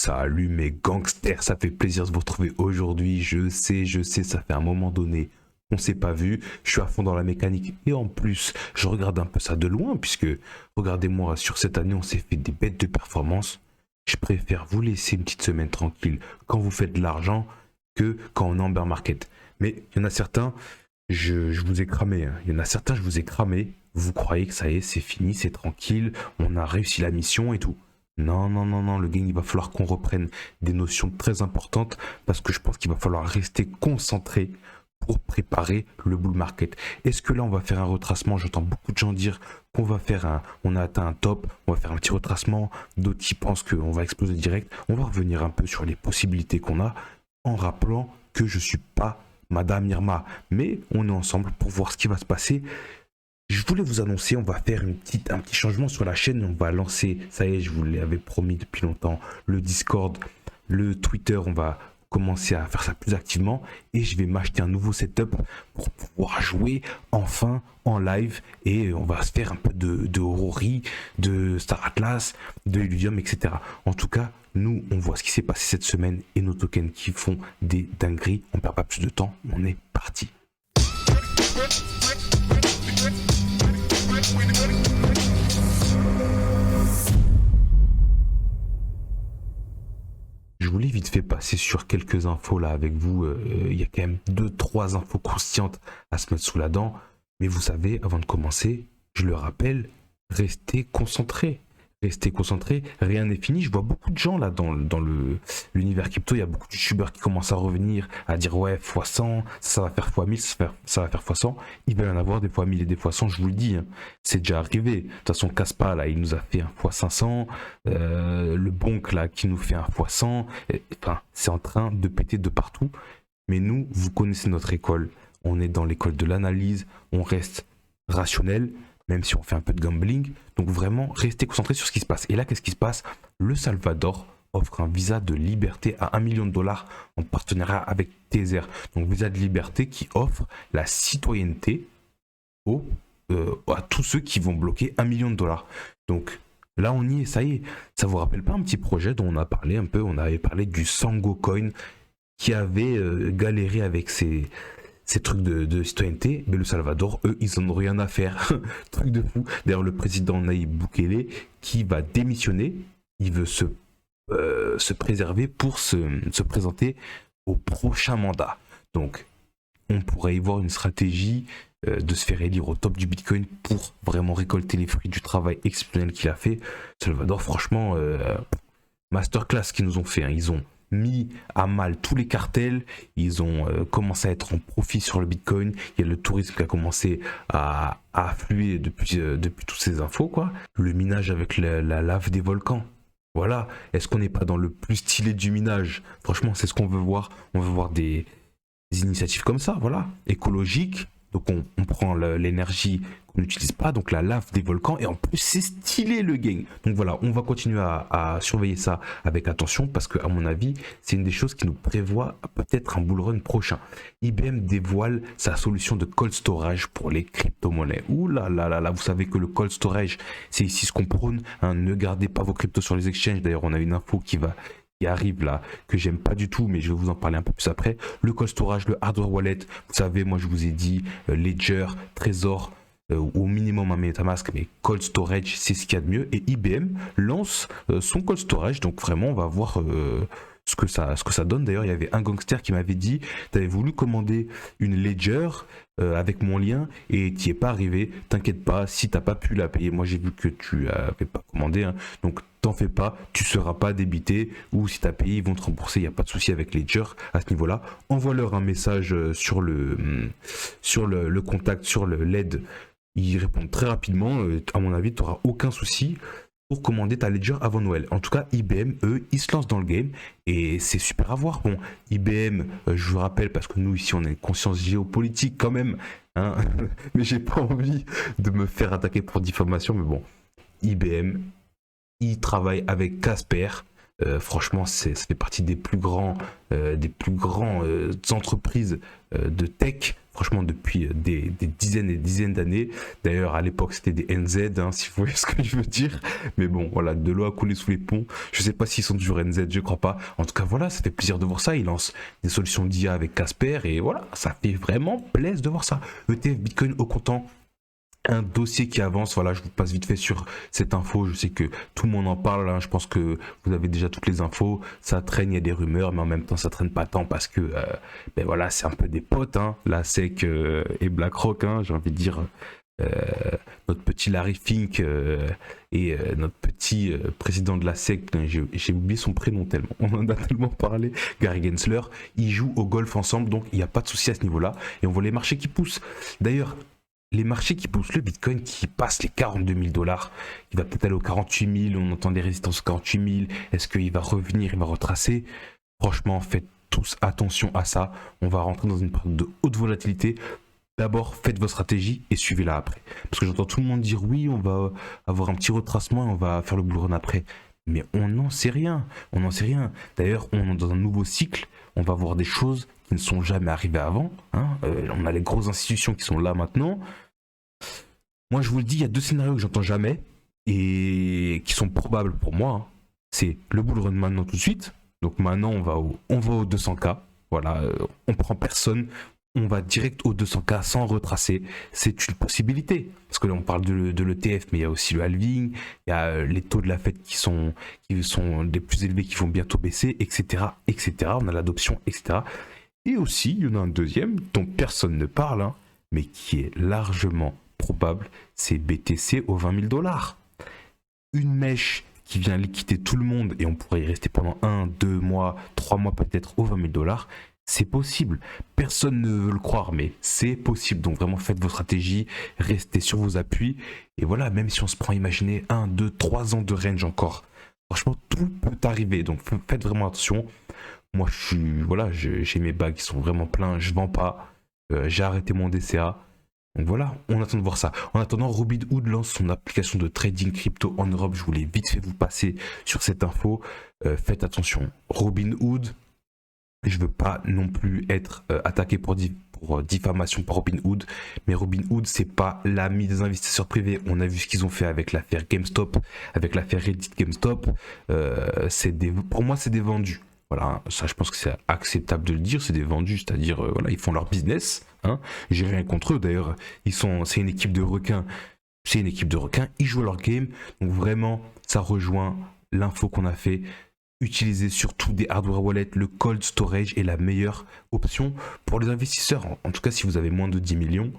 Salut mes gangsters, ça fait plaisir de vous retrouver aujourd'hui. Je sais, ça fait un moment donné, on s'est pas vu. Je suis à fond dans la mécanique et en plus, je regarde un peu ça de loin puisque, regardez-moi, sur cette année, on s'est fait des bêtes de performance. Je préfère vous laisser une petite semaine tranquille quand vous faites de l'argent que quand on est en bear market. Mais il y en a certains, je vous ai cramé. Il y en a certains, je vous ai cramé. Vous croyez que ça y est, c'est fini, c'est tranquille, on a réussi la mission et tout. Non, non, non, non, le game, il va falloir qu'on reprenne des notions très importantes parce que je pense qu'il va falloir rester concentré pour préparer le bull market. Est-ce que là, on va faire un retracement? J'entends beaucoup de gens dire qu'on va faire on a atteint un top, on va faire un petit retracement. D'autres qui pensent qu'on va exploser direct. On va revenir un peu sur les possibilités qu'on a en rappelant que je suis pas Madame Irma, mais on est ensemble pour voir ce qui va se passer. Je voulais vous annoncer, on va faire un petit changement sur la chaîne. On va lancer, ça y est, je vous l'avais promis depuis longtemps, le Discord, le Twitter. On va commencer à faire ça plus activement et je vais m'acheter un nouveau setup pour pouvoir jouer enfin en live. Et on va se faire un peu de Rory, de Star Atlas, de Illuvium, etc. En tout cas, nous, on voit ce qui s'est passé cette semaine et nos tokens qui font des dingueries. On perd pas plus de temps, on est parti. Je voulais vite fait passer sur quelques infos là avec vous. Il y a quand même 2-3 infos croustillantes à se mettre sous la dent. Mais vous savez, avant de commencer, je le rappelle, restez concentrés. Restez concentrés, rien n'est fini. Je vois beaucoup de gens là dans l'univers crypto. Il y a beaucoup de youtubeurs qui commencent à revenir, à dire ouais, x100, ça va faire x1000, ça va faire x100. Il va y en avoir des x1000 et des x100, je vous le dis. Hein. C'est déjà arrivé. De toute façon, Caspa là, il nous a fait un x500. Le Bonk là, qui nous fait un x100. Enfin, c'est en train de péter de partout. Mais nous, vous connaissez notre école. On est dans l'école de l'analyse. On reste rationnel. Même si on fait un peu de gambling. Donc vraiment, restez concentrés sur ce qui se passe. Et là, qu'est-ce qui se passe? Le Salvador offre un visa de liberté à $1 million en partenariat avec Tether. Donc visa de liberté qui offre la citoyenneté à tous ceux qui vont bloquer $1 million. Donc là, on y est, ça y est. Ça vous rappelle pas un petit projet dont on a parlé un peu? On avait parlé du Sango Coin qui avait galéré avec ces trucs de citoyenneté, mais le Salvador, eux, ils en ont rien à faire. Truc de fou. D'ailleurs, le président Nayib Bukele, qui va démissionner, il veut se préserver pour se présenter au prochain mandat. Donc, on pourrait y voir une stratégie de se faire élire au top du Bitcoin pour vraiment récolter les fruits du travail exceptionnel qu'il a fait. Salvador, franchement, masterclass qu'ils nous ont fait. Hein. Ils ont mis à mal tous les cartels, ils ont commencé à être en profit sur le Bitcoin. Il y a le tourisme qui a commencé à affluer depuis toutes ces infos, quoi. Le minage avec la lave des volcans. Voilà. Est-ce qu'on n'est pas dans le plus stylé du minage? Franchement, c'est ce qu'on veut voir. On veut voir des initiatives comme ça, voilà, écologiques. Donc on prend l'énergie qu'on n'utilise pas, donc la lave des volcans, et en plus c'est stylé le game. Donc voilà, on va continuer à surveiller ça avec attention parce que à mon avis, c'est une des choses qui nous prévoit peut-être un bull run prochain. IBM dévoile sa solution de cold storage pour les crypto-monnaies. Ouh là là là là, vous savez que le cold storage, c'est ici ce qu'on prône. Hein, ne gardez pas vos cryptos sur les exchanges. D'ailleurs, on a une info qui arrive là, que j'aime pas du tout, mais je vais vous en parler un peu plus après. Le cold storage, le hardware wallet, vous savez, moi je vous ai dit Ledger, Trésor, au minimum un MetaMask, mais cold storage, c'est ce qu'il y a de mieux. Et IBM lance son cold storage, donc vraiment on va voir ce que ça donne. D'ailleurs, il y avait un gangster qui m'avait dit, tu avais voulu commander une Ledger avec mon lien et tu n'y es pas arrivé. T'inquiète pas, si t'as pas pu la payer, moi j'ai vu que tu avais pas commandé, hein, donc t'en fais pas, tu seras pas débité, ou si t'as payé, ils vont te rembourser, il n'y a pas de souci avec Ledger à ce niveau-là. Envoie-leur un message sur le contact, sur le LED, ils répondent très rapidement. À mon avis, tu n'auras aucun souci pour commander ta Ledger avant Noël. En tout cas, IBM, eux, ils se lancent dans le game et c'est super à voir. Bon, IBM, je vous rappelle, parce que nous ici, on a une conscience géopolitique quand même, hein, mais j'ai pas envie de me faire attaquer pour diffamation, mais bon, IBM, ils travaillent avec Casper. Franchement, ça fait partie des plus grands entreprises de tech. franchement depuis des dizaines et des dizaines d'années. D'ailleurs à l'époque c'était des NZ, hein, si vous voyez ce que je veux dire. Mais bon voilà, de l'eau a coulé sous les ponts. Je sais pas s'ils sont toujours NZ, je crois pas. En tout cas voilà, ça fait plaisir de voir ça. Ils lancent des solutions d'IA avec Casper et voilà, ça fait vraiment plaisir de voir ça. ETF Bitcoin au comptant. Un dossier qui avance, voilà, je vous passe vite fait sur cette info, je sais que tout le monde en parle, hein. Je pense que vous avez déjà toutes les infos, ça traîne, il y a des rumeurs, mais en même temps ça traîne pas tant parce que, ben voilà, c'est un peu des potes, hein, la SEC et BlackRock, hein, j'ai envie de dire, euh, notre petit Larry Fink et notre petit président de la SEC, j'ai oublié son prénom tellement, on en a tellement parlé, Gary Gensler, ils jouent au golf ensemble, donc il n'y a pas de souci à ce niveau-là, et on voit les marchés qui poussent. D'ailleurs, les marchés qui poussent le Bitcoin qui passe les 42 000 $, il va peut-être aller aux 48 000, on entend des résistances aux 48 000, est-ce qu'il va revenir, il va retracer? Franchement, faites tous attention à ça, on va rentrer dans une période de haute volatilité. D'abord, faites vos stratégies et suivez-la après. Parce que j'entends tout le monde dire oui, on va avoir un petit retracement et on va faire le bull run après. Mais on n'en sait rien, on n'en sait rien. D'ailleurs, on est dans un nouveau cycle, on va voir des choses qui ne sont jamais arrivées avant, hein. On a les grosses institutions qui sont là maintenant. Moi, je vous le dis, il y a deux scénarios que j'entends jamais et qui sont probables pour moi, hein. C'est le bull run maintenant tout de suite. Donc maintenant, on va au 200K. Voilà, on prend personne. On va direct au 200K sans retracer. C'est une possibilité. Parce que là, on parle de l'ETF, mais il y a aussi le halving. Il y a les taux de la Fed qui sont les plus élevés, qui vont bientôt baisser, etc., etc. On a l'adoption, etc. Et aussi, il y en a un deuxième dont personne ne parle, hein, mais qui est largement probable, c'est BTC aux 20 000 $. Une mèche qui vient liquider tout le monde et on pourrait y rester pendant 1, 2 mois, 3 mois peut-être aux 20 000 $. C'est possible. Personne ne veut le croire, mais c'est possible. Donc vraiment, faites vos stratégies, restez sur vos appuis. Et voilà, même si on se prend, imaginez 1, 2, 3 ans de range encore. Franchement, tout peut arriver. Donc faites vraiment attention. Moi, j'ai mes bags qui sont vraiment pleins. Je vends pas. J'ai arrêté mon DCA. Donc voilà, on attend de voir ça. En attendant, Robinhood lance son application de trading crypto en Europe. Je voulais vite fait vous passer sur cette info. Faites attention. Robinhood, je veux pas non plus être attaqué pour diffamation par Robinhood, mais Robinhood, c'est pas l'ami des investisseurs privés. On a vu ce qu'ils ont fait avec l'affaire GameStop, avec l'affaire Reddit GameStop. Pour moi, c'est des vendus. Voilà, ça je pense que c'est acceptable de le dire, c'est des vendus, c'est-à-dire voilà, ils font leur business, hein. J'ai rien contre eux d'ailleurs, c'est une équipe de requins, ils jouent leur game, donc vraiment ça rejoint l'info qu'on a fait. Utilisez surtout des hardware wallets, le cold storage est la meilleure option pour les investisseurs, en tout cas si vous avez moins de 10 millions,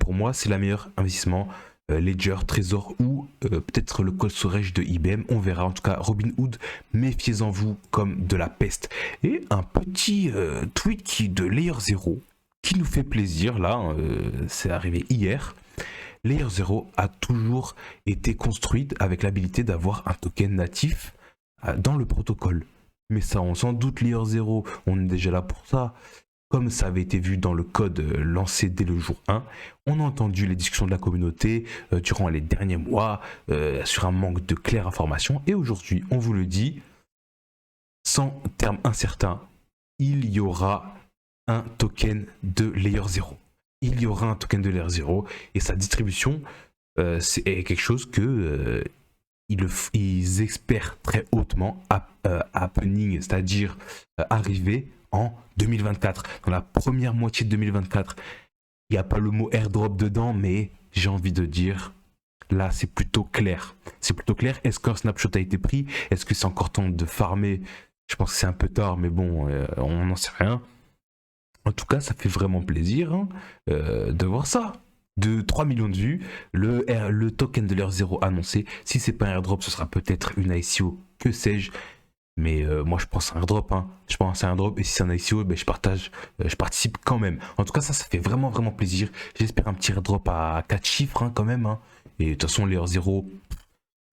pour moi c'est la meilleure investissement. Ledger, Trésor ou peut-être le cold storage de IBM, on verra. En tout cas, Robinhood, méfiez-en vous comme de la peste. Et un petit tweet de Layer 0 qui nous fait plaisir, là, c'est arrivé hier. Layer 0 a toujours été construite avec l'habilité d'avoir un token natif dans le protocole. Mais ça, on s'en doute, Layer 0, on est déjà là pour ça. Comme ça avait été vu dans le code lancé dès le jour 1, on a entendu les discussions de la communauté durant les derniers mois sur un manque de claire information. Et aujourd'hui, on vous le dit, sans terme incertain, il y aura un token de Layer 0. Il y aura un token de Layer 0 et sa distribution, c'est quelque chose que ils espèrent très hautement happening, c'est-à-dire arriver en 2024. Dans la première moitié de 2024, il n'y a pas le mot airdrop dedans, mais j'ai envie de dire, là c'est plutôt clair. C'est plutôt clair. Est-ce qu'un snapshot a été pris? Est-ce que c'est encore temps de farmer? Je pense que c'est un peu tard, mais bon, on n'en sait rien. En tout cas, ça fait vraiment plaisir, hein, de voir ça. De 3 millions de vues, le token de Layer 0 annoncé. Si c'est pas un airdrop, ce sera peut-être une ICO, que sais-je. Mais moi je pense à un airdrop, hein. Je pense à un airdrop et si c'est un ICO, ben, je participe quand même. En tout cas ça fait vraiment plaisir. J'espère un petit airdrop à 4 chiffres, hein, quand même, hein. Et de toute façon Layer 0,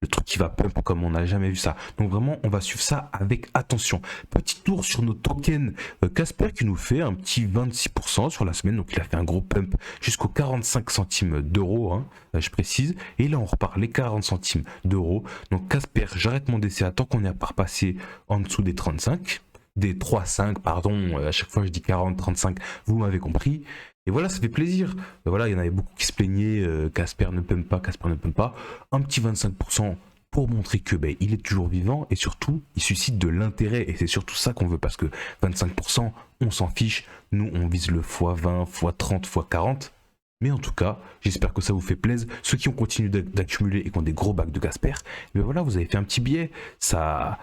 le truc qui va pump comme on n'a jamais vu ça. Donc vraiment on va suivre ça avec attention. Petit tour sur nos tokens. Casper qui nous fait un petit 26% sur la semaine, donc il a fait un gros pump jusqu'aux 45 centimes d'euros, hein, je précise. Et là on repart les 40 centimes d'euros. Donc Casper, j'arrête mon DCA tant qu'on n'est pas repassé en dessous des 35. Des 3,5 pardon, à chaque fois je dis 40, 35, vous m'avez compris. Et voilà, ça fait plaisir. Voilà, il y en avait beaucoup qui se plaignaient, Casper ne pump pas, Casper ne pump pas. Un petit 25% pour montrer que ben, il est toujours vivant et surtout, il suscite de l'intérêt. Et c'est surtout ça qu'on veut parce que 25%, on s'en fiche. Nous, on vise le x20, x30, x40. Mais en tout cas, j'espère que ça vous fait plaisir. Ceux qui ont continué d'accumuler et qui ont des gros bacs de Casper, ben voilà, vous avez fait un petit billet. Ça,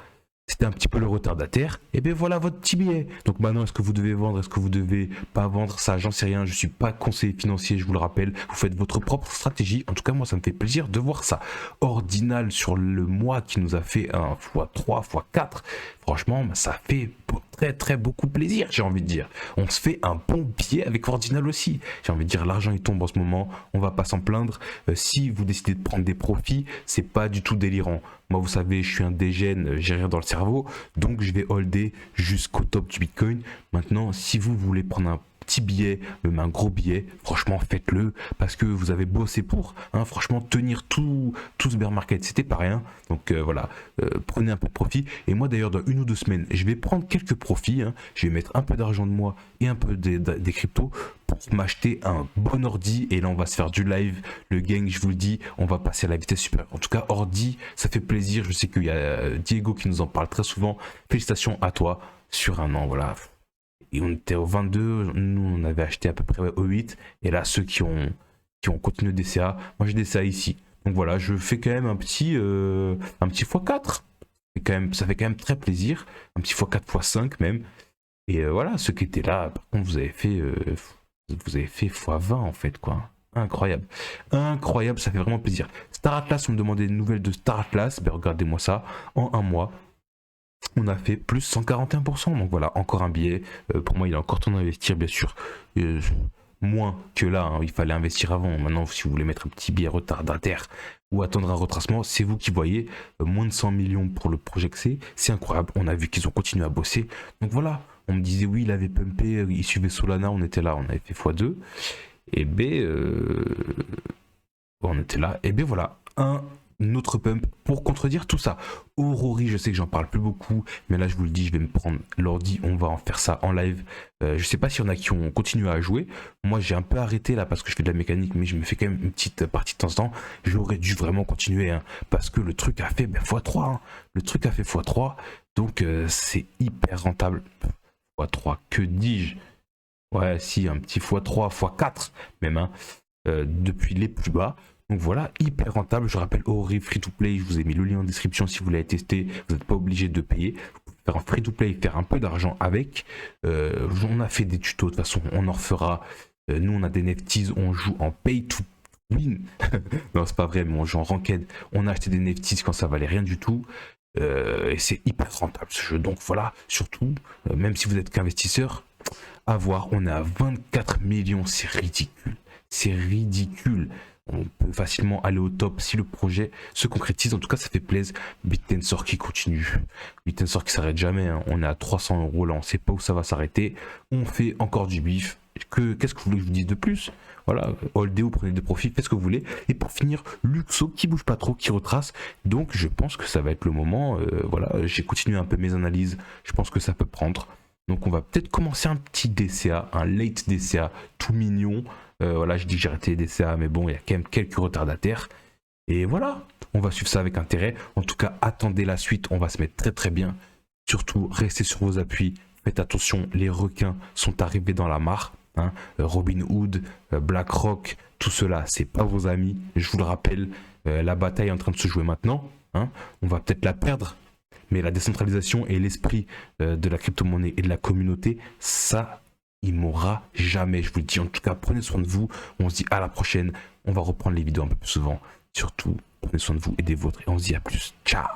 c'était un petit peu le retardataire. Et bien voilà votre petit billet. Donc maintenant, est-ce que vous devez vendre, est-ce que vous devez pas vendre? Ça, j'en sais rien. Je suis pas conseiller financier, je vous le rappelle. Vous faites votre propre stratégie. En tout cas, moi, ça me fait plaisir de voir ça. Ordinal sur le mois qui nous a fait un x3, x4. Franchement, ça fait très très beaucoup plaisir, j'ai envie de dire. On se fait un bon billet avec Ordinal aussi. J'ai envie de dire, l'argent il tombe en ce moment, on va pas s'en plaindre. Si vous décidez de prendre des profits, c'est pas du tout délirant. Moi, vous savez, je suis un dégène, j'ai rien dans le cerveau, donc je vais holder jusqu'au top du Bitcoin. Maintenant, si vous voulez prendre un petit billet, même un gros billet, franchement faites-le parce que vous avez bossé pour, hein, franchement tenir tout ce bear market c'était pas rien, donc voilà, prenez un peu de profit. Et moi d'ailleurs dans 1 ou 2 semaines je vais prendre quelques profits, hein. Je vais mettre un peu d'argent de moi et un peu des cryptos pour m'acheter un bon ordi et là on va se faire du live, le gang, je vous le dis, on va passer à la vitesse supérieure. En tout cas ordi, ça fait plaisir, je sais qu'il y a Diego qui nous en parle très souvent, félicitations à toi sur un an, voilà. Et on était au 22, nous on avait acheté à peu près au 8, et là ceux qui ont continué DCA, moi j'ai DCA ici. Donc voilà, je fais quand même un petit x4, ça fait quand même très plaisir, un petit x4, x5 même. Et voilà, ceux qui étaient là, par contre vous avez fait x20 en fait quoi. Incroyable, incroyable, ça fait vraiment plaisir. Star Atlas, on me demandait des nouvelles de Star Atlas, ben regardez-moi ça, en un mois. On a fait plus 141%, donc voilà, encore un billet. Pour moi, il a encore temps d'investir, bien sûr. Moins que là, hein, il fallait investir avant. Maintenant, si vous voulez mettre un petit billet retardataire ou attendre un retracement, c'est vous qui voyez. Moins de 100 millions pour le projet C, c'est incroyable. On a vu qu'ils ont continué à bosser. Donc voilà, on me disait oui, il avait pumpé, il suivait Solana, on était là, on avait fait x2. Et on était là, et voilà, un autre pump pour contredire tout ça. Aurori, je sais que j'en parle plus beaucoup, mais là je vous le dis, je vais me prendre l'ordi, on va en faire ça en live. Je sais pas s'il y en a qui ont continué à jouer. Moi j'ai un peu arrêté là parce que je fais de la mécanique, mais je me fais quand même une petite partie de temps en temps. J'aurais dû vraiment continuer, hein, parce que le truc a fait x3, hein. Le truc a fait x3, donc c'est hyper rentable. x3, que dis-je? Ouais, si, un petit x3, x4 même, hein, depuis les plus bas. Donc voilà, hyper rentable. Je rappelle, Aurori free to play, je vous ai mis le lien en description si vous l'avez testé. Vous n'êtes pas obligé de payer. Vous pouvez faire un free to play, faire un peu d'argent avec. On a fait des tutos, de toute façon, on en refera. Nous, on a des NFTs, on joue en pay to win. Non, c'est pas vrai, mais on joue en ranked. On a acheté des NFTs quand ça valait rien du tout. Et c'est hyper rentable ce jeu. Donc voilà, surtout, même si vous êtes qu'investisseur, à voir, on est à 24 millions, c'est ridicule. C'est ridicule. On peut facilement aller au top si le projet se concrétise. En tout cas, ça fait plaisir. BitTensor qui continue. BitTensor qui s'arrête jamais, hein. On est à 300 € là, on sait pas où ça va s'arrêter. On fait encore du bif. Qu'est-ce que vous voulez que je vous dise de plus? Voilà, holdez, prenez des profits, faites ce que vous voulez. Et pour finir, Luxo qui bouge pas trop, qui retrace. Donc je pense que ça va être le moment. Voilà, j'ai continué un peu mes analyses. Je pense que ça peut prendre. Donc on va peut-être commencer un petit DCA, un late DCA tout mignon. Voilà, je dis que j'ai arrêté les DCA, mais bon, il y a quand même quelques retardataires. Et voilà, on va suivre ça avec intérêt. En tout cas, attendez la suite, on va se mettre très très bien. Surtout, restez sur vos appuis. Faites attention, les requins sont arrivés dans la mare. Hein. Robinhood, BlackRock, tout cela, c'est pas vos amis. Je vous le rappelle, la bataille est en train de se jouer maintenant. Hein. On va peut-être la perdre. Mais la décentralisation et l'esprit de la crypto-monnaie et de la communauté, ça, il mourra jamais. Je vous le dis, en tout cas, prenez soin de vous. On se dit à la prochaine. On va reprendre les vidéos un peu plus souvent. Surtout, prenez soin de vous et des vôtres. Et on se dit à plus. Ciao.